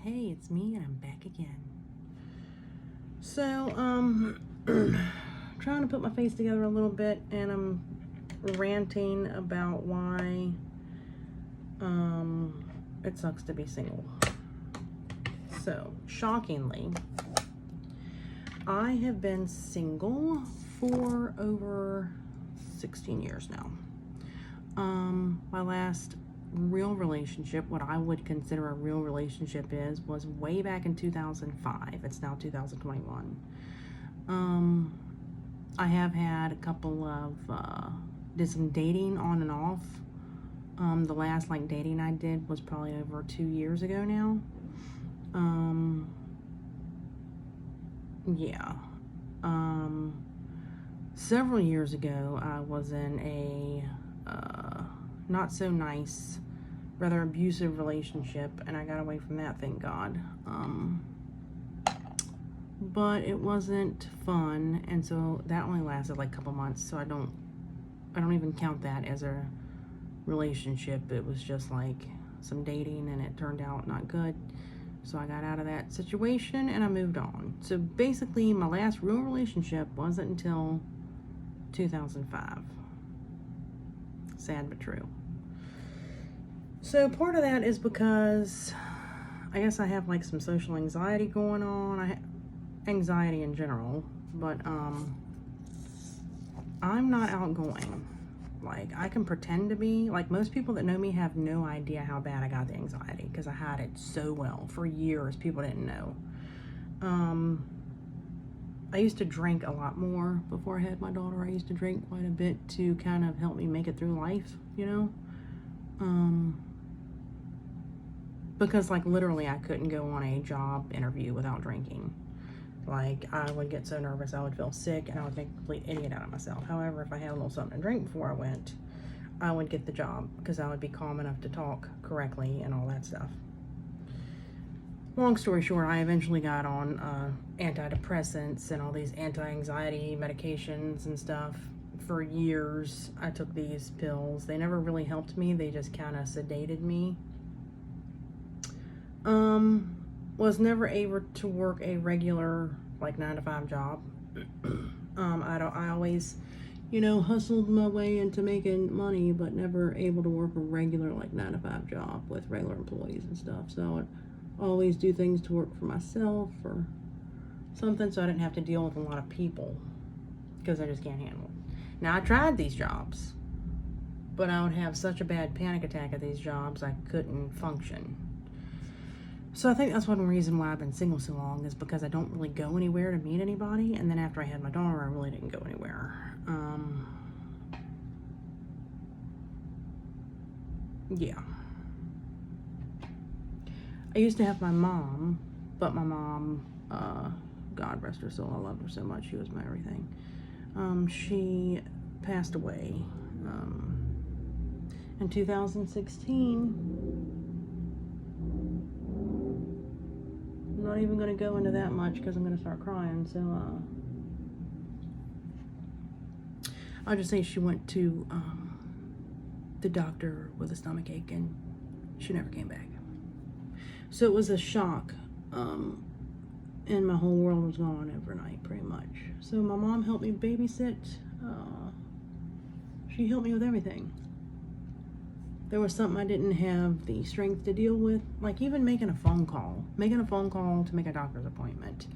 Hey, it's me and I'm back again. So, trying to put my face together a little bit, and I'm ranting about why it sucks to be single. So, shockingly, I have been single for over 16 years now. My last real relationship, what I would consider a real relationship was way back in 2005. It's now 2021. I have had a couple of did some dating on and off. The last dating I did was probably over 2 years ago now. Yeah. Several years ago, I was in a not so nice, rather abusive relationship, and I got away from that, thank God. But it wasn't fun, and so that only lasted like a couple months, so I don't even count that as a relationship. It was just like some dating, and it turned out not good. So I got out of that situation and I moved on. So basically, my last real relationship wasn't until 2005. Sad but true. So part of that is because I guess I have like some social anxiety going on. I have anxiety in general, but I'm not outgoing. Like, I can pretend to be. Like, most people that know me have no idea how bad I got the anxiety, because I had it so well for years. People didn't know. I used to drink a lot more before I had my daughter. I used to drink quite a bit to kind of help me make it through life, you know? Because like literally I couldn't go on a job interview without drinking. Like, I would get so nervous I would feel sick and I would make a complete idiot out of myself. However, if I had a little something to drink before I went, I would get the job because I would be calm enough to talk correctly and all that stuff. Long story short, I eventually got on antidepressants and all these anti-anxiety medications and stuff. For years, I took these pills. They never really helped me. They just kind of sedated me. Was never able to work a regular 9-to-5 job. I always, hustled my way into making money, but never able to work a regular 9-to-5 job with regular employees and stuff. So I would always do things to work for myself or something, so I didn't have to deal with a lot of people, because I just can't handle it. Now, I tried these jobs, but I would have such a bad panic attack at these jobs I couldn't function. So I think that's one reason why I've been single so long, is because I don't really go anywhere to meet anybody. And then after I had my daughter, I really didn't go anywhere. Yeah. I used to have my mom, but my mom, God rest her soul, I loved her so much. She was my everything. She passed away in 2016. I'm not even going to go into that much because I'm going to start crying. So I'll just say she went to the doctor with a stomach ache and she never came back. So it was a shock, and my whole world was gone overnight pretty much. So my mom helped me babysit. She helped me with everything. There was something I didn't have the strength to deal with, like even making a phone call to make a doctor's appointment.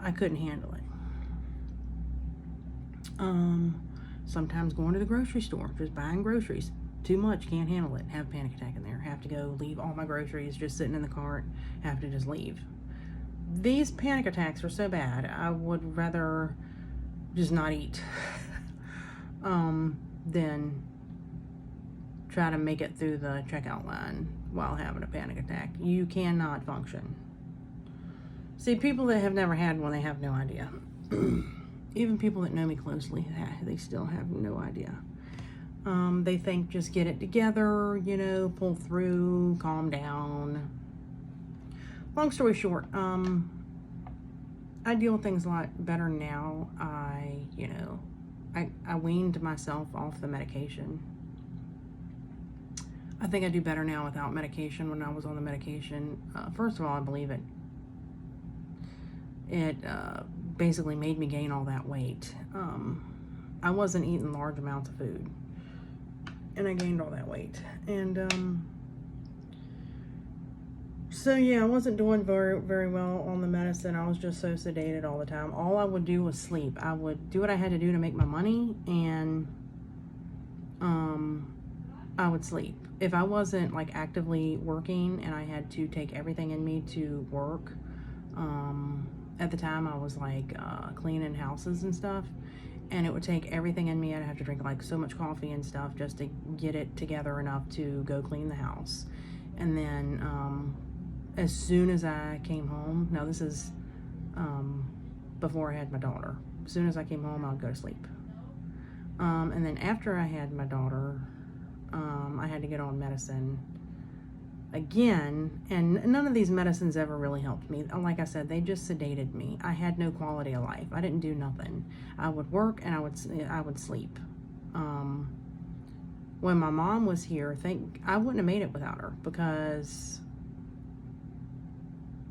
I couldn't handle it. Sometimes going to the grocery store, just buying groceries, too much, can't handle it, have a panic attack in there, have to go leave all my groceries just sitting in the cart, have to just leave. These panic attacks are so bad, I would rather just not eat than try to make it through the checkout line while having a panic attack. You cannot function. See, people that have never had one, they have no idea. Even people that know me closely, they still have no idea. They think just get it together, pull through, calm down. Long story short, I deal with things a lot better now. I weaned myself off the medication. I think I do better now without medication. When I was on the medication, first of all, I believe it basically made me gain all that weight. I wasn't eating large amounts of food, and I gained all that weight. And so yeah, I wasn't doing very well on the medicine. I was just so sedated all the time. All I would do was sleep. I would do what I had to do to make my money, and I would sleep. If I wasn't like actively working and I had to take everything in me to work, at the time I was like cleaning houses and stuff, and it would take everything in me. I'd have to drink like so much coffee and stuff just to get it together enough to go clean the house. And then as soon as I came home, now this is before I had my daughter, as soon as I came home, I would go to sleep. And then after I had my daughter, I had to get on medicine again, and none of these medicines ever really helped me. Like I said, they just sedated me. I had no quality of life. I didn't do nothing. I would work and I would sleep. When my mom was here, I wouldn't have made it without her, because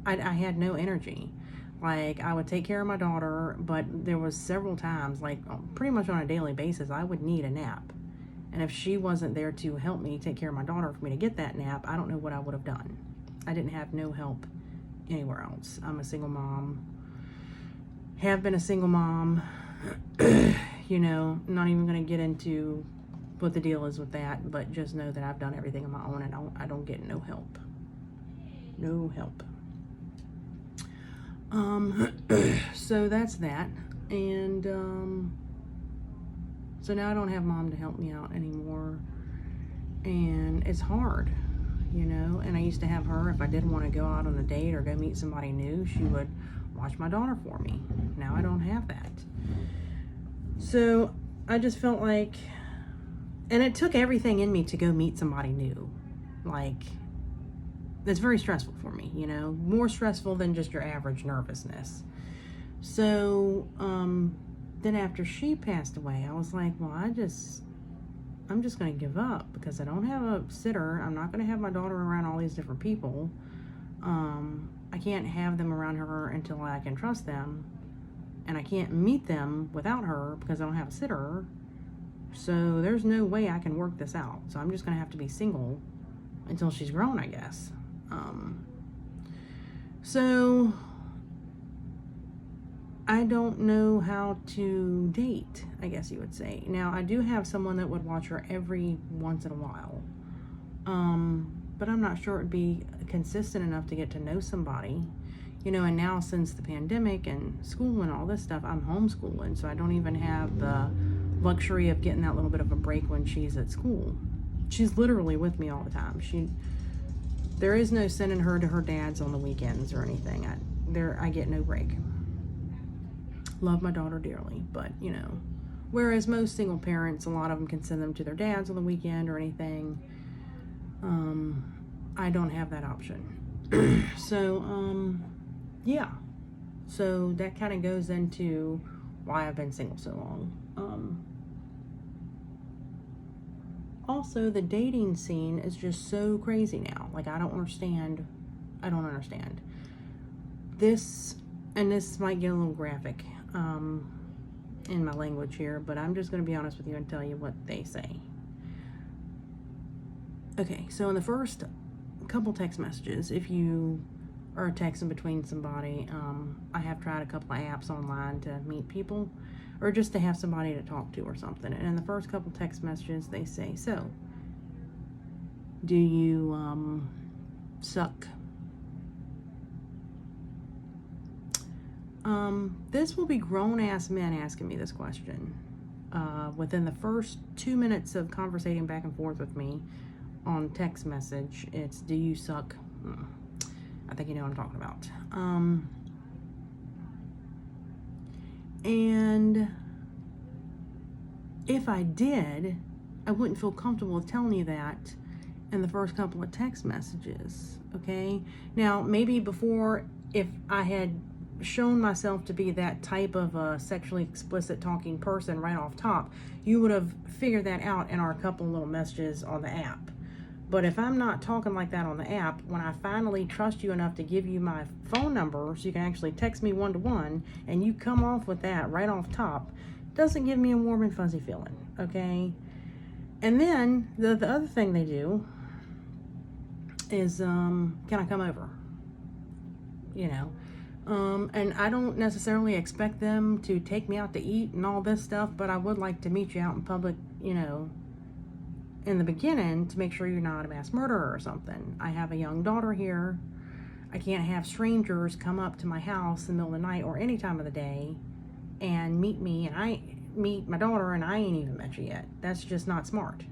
I had no energy. Like, I would take care of my daughter, but there was several times, like pretty much on a daily basis, I would need a nap. And if she wasn't there to help me take care of my daughter for me to get that nap, I don't know what I would have done. I didn't have no help anywhere else. I'm a single mom. Have been a single mom. You know, not even going to get into what the deal is with that, but just know that I've done everything on my own, and I don't get no help. No help. So that's that. And so now I don't have mom to help me out anymore, and it's hard, you know. And I used to have her, if I did want to go out on a date or go meet somebody new, she would watch my daughter for me. Now I don't have that. So I just felt like, and it took everything in me to go meet somebody new. Like, that's very stressful for me, you know, more stressful than just your average nervousness. So then after she passed away, I was like, well, I'm just going to give up, because I don't have a sitter. I'm not going to have my daughter around all these different people. I can't have them around her until I can trust them, and I can't meet them without her because I don't have a sitter. So there's no way I can work this out. So I'm just going to have to be single until she's grown, I guess. So I don't know how to date, I guess you would say. Now, I do have someone that would watch her every once in a while. But I'm not sure it'd be consistent enough to get to know somebody. You know, and now since the pandemic and school and all this stuff, I'm homeschooling, so I don't even have the luxury of getting that little bit of a break when she's at school. She's literally with me all the time. There is no sending her to her dad's on the weekends or anything. I get no break. Love my daughter dearly, but you know, whereas most single parents, a lot of them can send them to their dads on the weekend or anything. I don't have that option. So, yeah. So that kind of goes into why I've been single so long. Also, the dating scene is just so crazy now. Like, I don't understand. This might get a little graphic in my language here, but I'm just going to be honest with you and tell you what they say. Okay, so in the first couple text messages, if you are texting between somebody, I have tried a couple of apps online to meet people, or just to have somebody to talk to or something. And in the first couple text messages, they say, so, do you suck? This will be grown-ass men asking me this question. Within the first 2 minutes of conversating back and forth with me on text message, it's, do you suck? I think you know what I'm talking about. And if I did, I wouldn't feel comfortable with telling you that in the first couple of text messages, okay? Now, maybe before, if I had shown myself to be that type of a sexually explicit talking person right off top, you would have figured that out in our couple little messages on the app. But if I'm not talking like that on the app, when I finally trust you enough to give you my phone number so you can actually text me one-to-one, and you come off with that right off top, doesn't give me a warm and fuzzy feeling, okay? And then the other thing they do is, can I come over? You know, and I don't necessarily expect them to take me out to eat and all this stuff, but I would like to meet you out in public, you know, in the beginning, to make sure you're not a mass murderer or something. I have a young daughter here. I can't have strangers come up to my house in the middle of the night or any time of the day and meet me, and I meet my daughter and I ain't even met you yet. That's just not smart.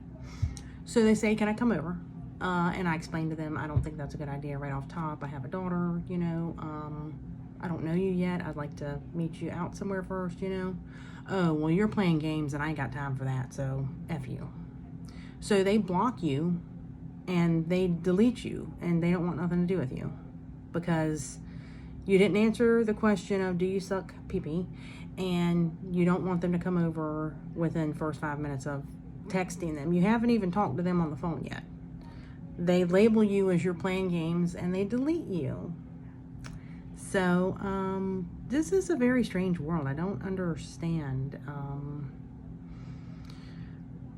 So they say, can I come over? And I explained to them, I don't think that's a good idea right off top. I have a daughter, you know, I don't know you yet. I'd like to meet you out somewhere first, you know. Oh, well, you're playing games and I ain't got time for that, so F you. So they block you and they delete you, and they don't want nothing to do with you because you didn't answer the question of, do you suck pee-pee? And you don't want them to come over within first 5 minutes of texting them. You haven't even talked to them on the phone yet. They label you as you're playing games and they delete you. So this is a very strange world. I don't understand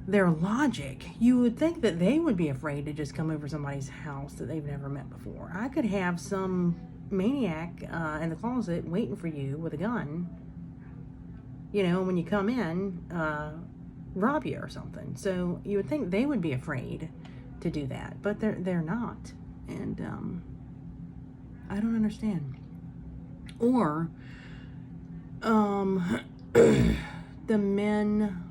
their logic. You would think that they would be afraid to just come over somebody's house that they've never met before. I could have some maniac in the closet waiting for you with a gun, you know, when you come in, rob you or something. So you would think they would be afraid to do that, but they're not. And I don't understand. Or the men,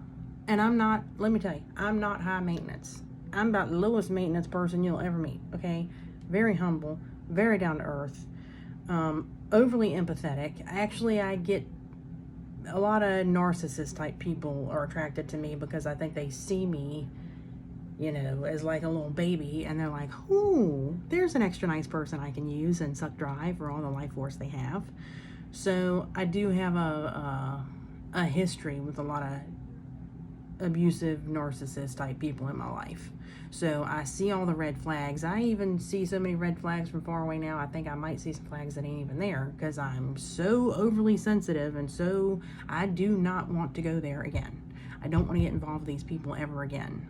and I'm not, let me tell you, I'm not high maintenance. I'm about the lowest maintenance person you'll ever meet, okay? Very humble, very down to earth, overly empathetic. Actually, I get a lot of narcissist type people are attracted to me because I think they see me, you know, as like a little baby, and they're like, ooh, there's an extra nice person I can use and suck dry for all the life force they have. So I do have a history with a lot of abusive narcissist type people in my life. So I see all the red flags. I even see so many red flags from far away now. I think I might see some flags that ain't even there because I'm so overly sensitive, and so I do not want to go there again. I don't want to get involved with these people ever again.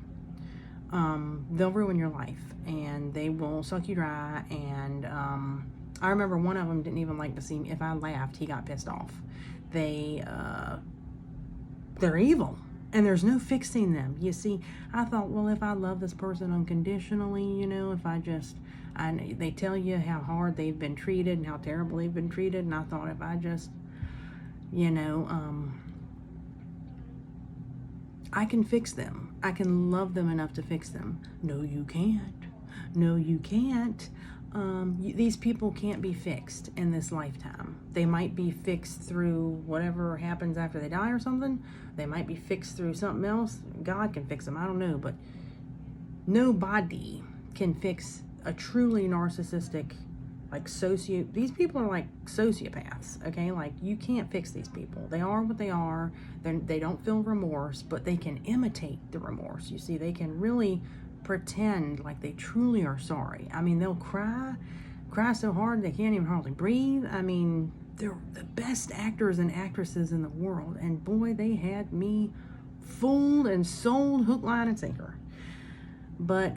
They'll ruin your life and they will suck you dry. And I remember one of them didn't even like to see me. If I laughed, he got pissed off. They're evil. And there's no fixing them. You see, I thought, well, if I love this person unconditionally, you know, if they tell you how hard they've been treated and how terrible they've been treated. And I thought, if I just, you know, I can fix them. I can love them enough to fix them. No, you can't. No, you can't. These people can't be fixed in this lifetime. They might be fixed through whatever happens after they die or something. They might be fixed through something else. God can fix them. I don't know. But nobody can fix a truly narcissistic, like these people are like sociopaths, okay? Like, you can't fix these people. They are what they are. They don't feel remorse, but they can imitate the remorse. You see, they can really pretend like they truly are sorry. I mean, they'll cry so hard they can't even hardly breathe. I mean, they're the best actors and actresses in the world, and boy, they had me fooled and sold hook, line, and sinker. But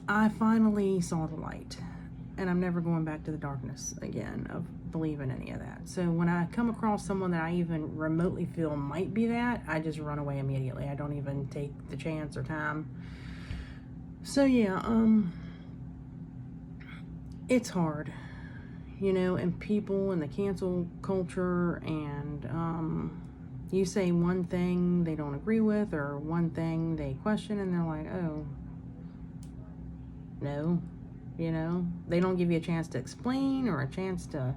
I finally saw the light, and I'm never going back to the darkness again of believing any of that. So when I come across someone that I even remotely feel might be that, I just run away immediately. I don't even take the chance or time. So yeah, it's hard, you know, and people in the cancel culture, and you say one thing they don't agree with, or one thing they question, and they're like, oh, no. You know, they don't give you a chance to explain or a chance to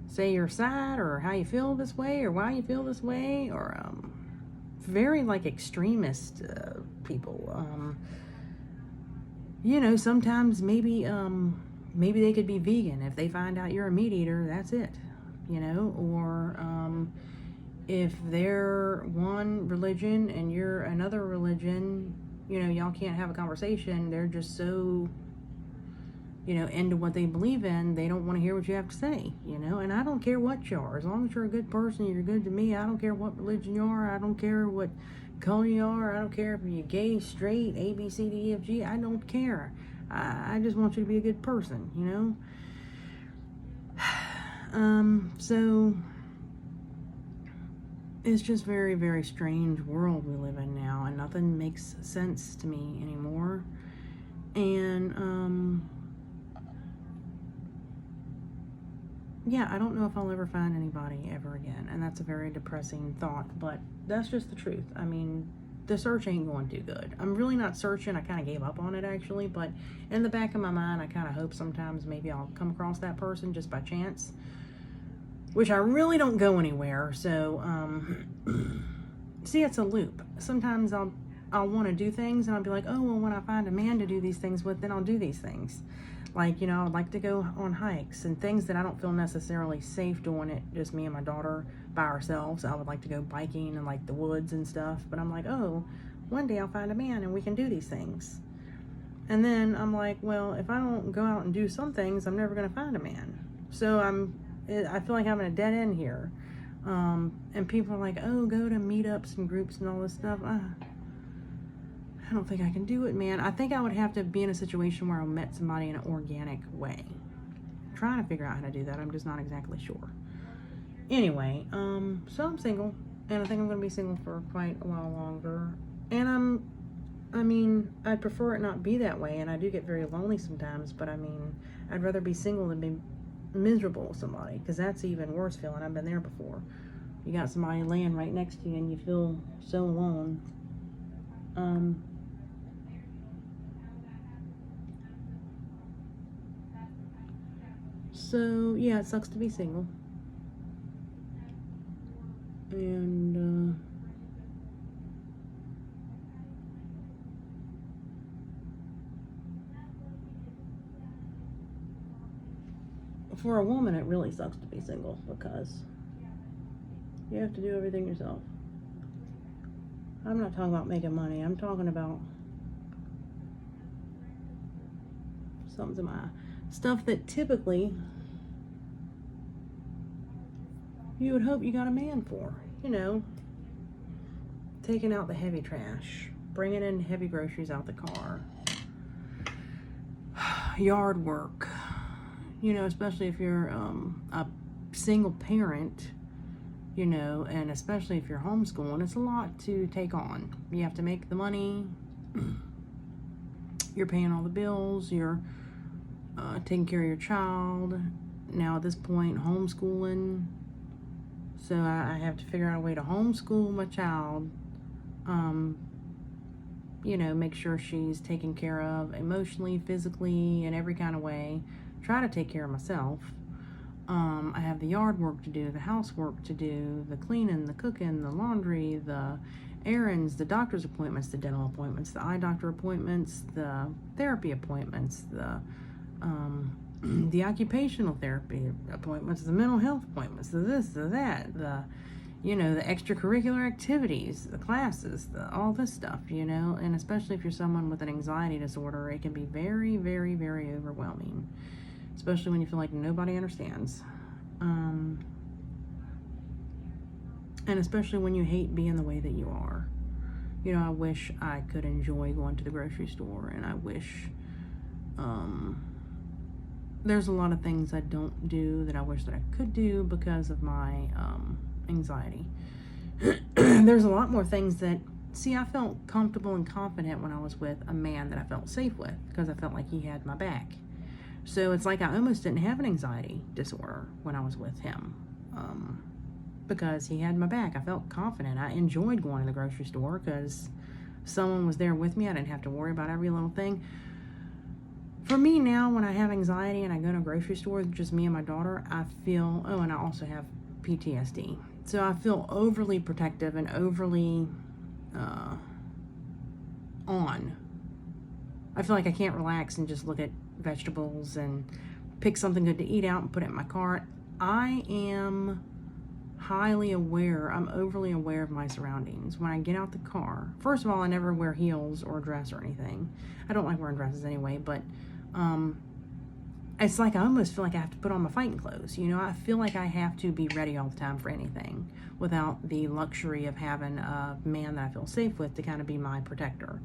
say your side or how you feel this way or why you feel this way, or very like extremist people. You know, sometimes maybe they could be vegan. If they find out you're a meat eater, that's it. You know, or if they're one religion and you're another religion, you know, y'all can't have a conversation. They're just so, you know, into what they believe in. They don't want to hear what you have to say, you know. And I don't care what you are. As long as you're a good person, you're good to me. I don't care what religion you are. I don't care what color you are. I don't care if you're gay, straight, A, B, C, D, E, F, G. I don't care. I just want you to be a good person, you know. So it's just very, very strange world we live in now, and nothing makes sense to me anymore. And yeah, I don't know if I'll ever find anybody ever again, and that's a very depressing thought, but that's just the truth. I mean, the search ain't going too good. I'm really not searching. I kind of gave up on it, actually, but in the back of my mind, I kind of hope sometimes maybe I'll come across that person just by chance, which I really don't go anywhere. So see, it's a loop. Sometimes I'll want to do things, and I'll be like, oh, well, when I find a man to do these things with, then I'll do these things. Like, you know, I'd like to go on hikes and things that I don't feel necessarily safe doing it, just me and my daughter by ourselves. I would like to go biking in, like, the woods and stuff. But I'm like, oh, one day I'll find a man and we can do these things. And then I'm like, well, if I don't go out and do some things, I'm never going to find a man. So I feel like I'm in a dead end here. And people are like, oh, go to meetups and groups and all this stuff. I don't think I can do it, man. I think I would have to be in a situation where I met somebody in an organic way. I'm trying to figure out how to do that. I'm just not exactly sure. Anyway, so I'm single, and I think I'm going to be single for quite a while longer. And I'd prefer it not be that way, and I do get very lonely sometimes, but I mean, I'd rather be single than be miserable with somebody, because that's an even worse feeling. I've been there before. You got somebody laying right next to you, and you feel so alone. So, yeah, it sucks to be single. And, for a woman, it really sucks to be single because you have to do everything yourself. I'm not talking about making money. I'm talking about something to my stuff that typically you would hope you got a man for. You know, taking out the heavy trash, bringing in heavy groceries out the car, yard work, you know, especially if you're a single parent, you know, and especially if you're homeschooling, it's a lot to take on. You have to make the money, you're paying all the bills, you're taking care of your child. Now at this point, homeschooling, so I have to figure out a way to homeschool my child, you know, make sure she's taken care of emotionally, physically, in every kind of way. Try to take care of myself. I have the yard work to do, the housework to do, the cleaning, the cooking, the laundry, the errands, the doctor's appointments, the dental appointments, the eye doctor appointments, the therapy appointments, the occupational therapy appointments, the mental health appointments, the this, the that, the, you know, the extracurricular activities, the classes, all this stuff, you know. And especially if you're someone with an anxiety disorder, it can be very, very, very overwhelming, especially when you feel like nobody understands. And especially when you hate being the way that you are. You know, I wish I could enjoy going to the grocery store, and I wish, there's a lot of things I don't do that I wish that I could do because of my anxiety. There's a lot more things that, see, I felt comfortable and confident when I was with a man that I felt safe with because I felt like he had my back. So it's like I almost didn't have an anxiety disorder when I was with him because he had my back. I felt confident. I enjoyed going to the grocery store because someone was there with me. I didn't have to worry about every little thing. For me now, when I have anxiety and I go to a grocery store with just me and my daughter, I feel, oh, and I also have PTSD. So I feel overly protective and overly on. I feel like I can't relax and just look at vegetables and pick something good to eat out and put it in my cart. I am highly aware. I'm overly aware of my surroundings. When I get out the car, first of all, I never wear heels or a dress or anything. I don't like wearing dresses anyway, but it's like I almost feel like I have to put on my fighting clothes. You know, I feel like I have to be ready all the time for anything without the luxury of having a man that I feel safe with to kind of be my protector.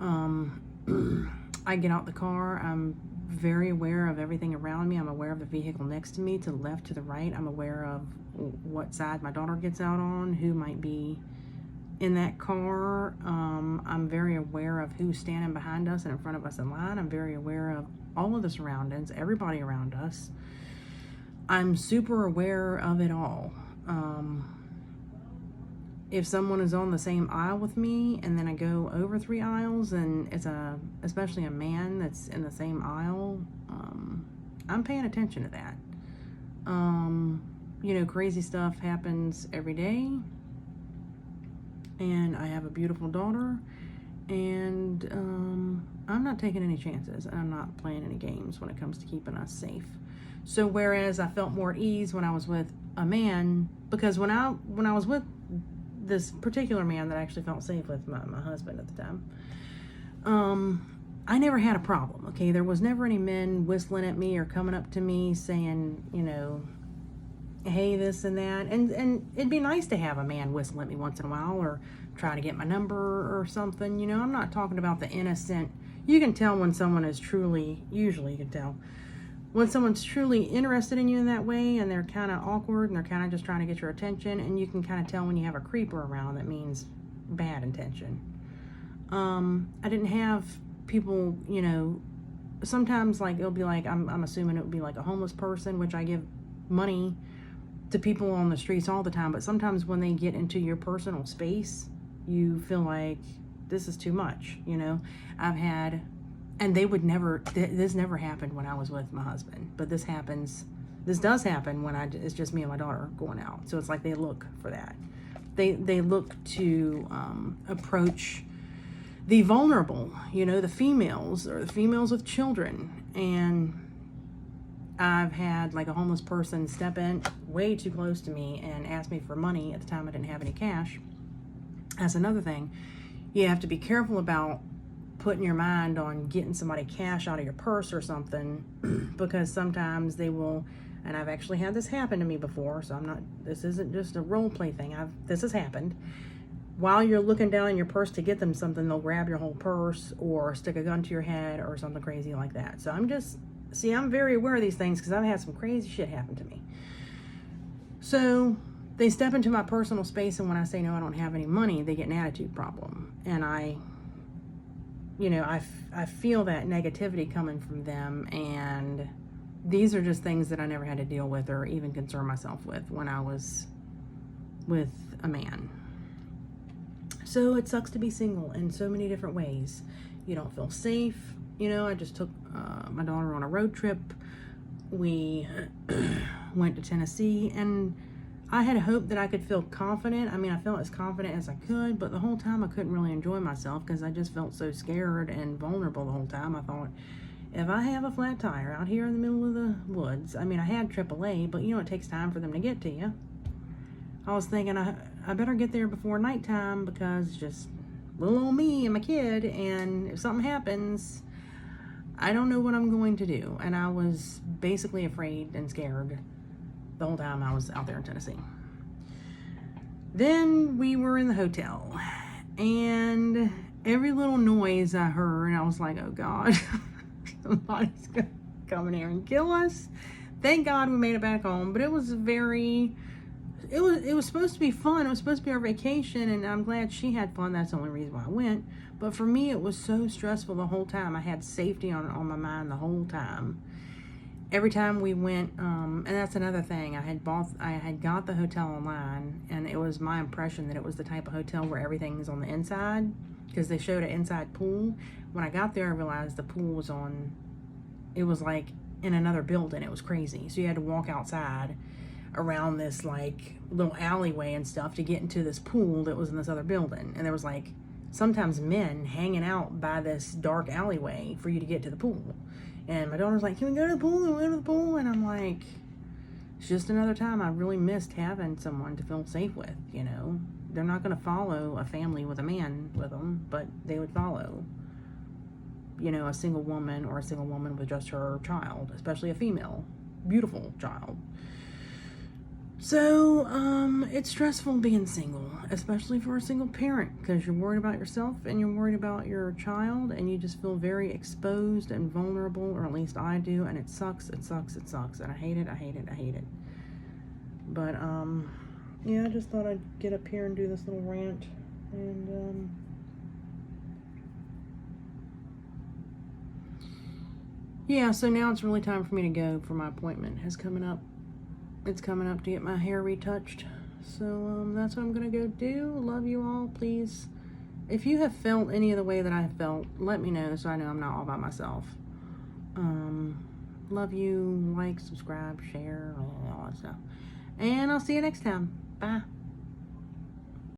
I get out the car, I'm very aware of everything around me. I'm aware of the vehicle next to me, to the left, to the right. I'm aware of what side my daughter gets out on, who might be in that car. I'm very aware of who's standing behind us and in front of us in line. I'm very aware of all of the surroundings, everybody around us. I'm super aware of it all. If someone is on the same aisle with me and then I go over 3 aisles and it's especially a man that's in the same aisle, I'm paying attention to that. You know, crazy stuff happens every day, and I have a beautiful daughter, and I'm not taking any chances, and I'm not playing any games when it comes to keeping us safe. So whereas I felt more at ease when I was with a man, because when I was with this particular man that I actually felt safe with, my husband at the time, I never had a problem, okay? There was never any men whistling at me or coming up to me saying, you know, hey, this and that. And it'd be nice to have a man whistle at me once in a while or try to get my number or something. You know, I'm not talking about the innocent. You can tell when someone is truly, usually you can tell, when someone's truly interested in you in that way and they're kind of awkward and they're kind of just trying to get your attention, and you can kind of tell when you have a creeper around, that means bad intention. I didn't have people, you know, sometimes like it'll be like, I'm assuming it would be like a homeless person, which I give money to people on the streets all the time, but sometimes when they get into your personal space, you feel like this is too much, you know. I've had, and they would never, this never happened when I was with my husband, but this does happen when it's just me and my daughter going out. So it's like they look for that. They look to approach the vulnerable, you know, the females or the females with children. And I've had like a homeless person step in way too close to me and ask me for money. At the time I didn't have any cash. That's another thing. You have to be careful about putting your mind on getting somebody cash out of your purse or something, because sometimes they will, and I've actually had this happen to me before, so this isn't just a role play thing. This has happened. While you're looking down in your purse to get them something, they'll grab your whole purse or stick a gun to your head or something crazy like that. So I'm very aware of these things because I've had some crazy shit happen to me. So they step into my personal space, and when I say no, I don't have any money, they get an attitude problem. And I feel that negativity coming from them, and these are just things that I never had to deal with or even concern myself with when I was with a man. So it sucks to be single in so many different ways. You don't feel safe. You know, I just took my daughter on a road trip. We went to Tennessee, and I had hoped that I could feel confident. I mean, I felt as confident as I could, but the whole time I couldn't really enjoy myself because I just felt so scared and vulnerable the whole time. I thought, if I have a flat tire out here in the middle of the woods, I mean, I had AAA, but you know, it takes time for them to get to you. I was thinking I better get there before nighttime because it's just little old me and my kid, and if something happens, I don't know what I'm going to do. And I was basically afraid and scared the whole time I was out there in Tennessee. Then we were in the hotel, and every little noise I heard, I was like, oh God, somebody's gonna come in here and kill us. Thank God we made it back home, but it was it was supposed to be fun. It was supposed to be our vacation, and I'm glad she had fun. That's the only reason why I went. But for me, it was so stressful the whole time. I had safety on my mind the whole time. Every time we went, and that's another thing. I had got the hotel online, and it was my impression that it was the type of hotel where everything is on the inside, because they showed an inside pool. When I got there, I realized the pool was it was like in another building. It was crazy. So you had to walk outside around this like little alleyway and stuff to get into this pool that was in this other building. And there was like sometimes men hanging out by this dark alleyway for you to get to the pool. And my daughter's like, can we go to the pool? And we go to the pool. And I'm like, it's just another time I really missed having someone to feel safe with, you know. They're not going to follow a family with a man with them, but they would follow, you know, a single woman or a single woman with just her child, especially a female, beautiful child. So, it's stressful being single, especially for a single parent, because you're worried about yourself and you're worried about your child, and you just feel very exposed and vulnerable, or at least I do, and it sucks, it sucks, it sucks, and I hate it, I hate it, I hate it. But, yeah, I just thought I'd get up here and do this little rant, and, yeah, so now it's really time for me to go, for my appointment has coming up. It's coming up to get my hair retouched. So that's what I'm going to go do. Love you all. Please, if you have felt any of the way that I have felt, let me know so I know I'm not all by myself. Love you. Like, subscribe, share, all that stuff. And I'll see you next time. Bye.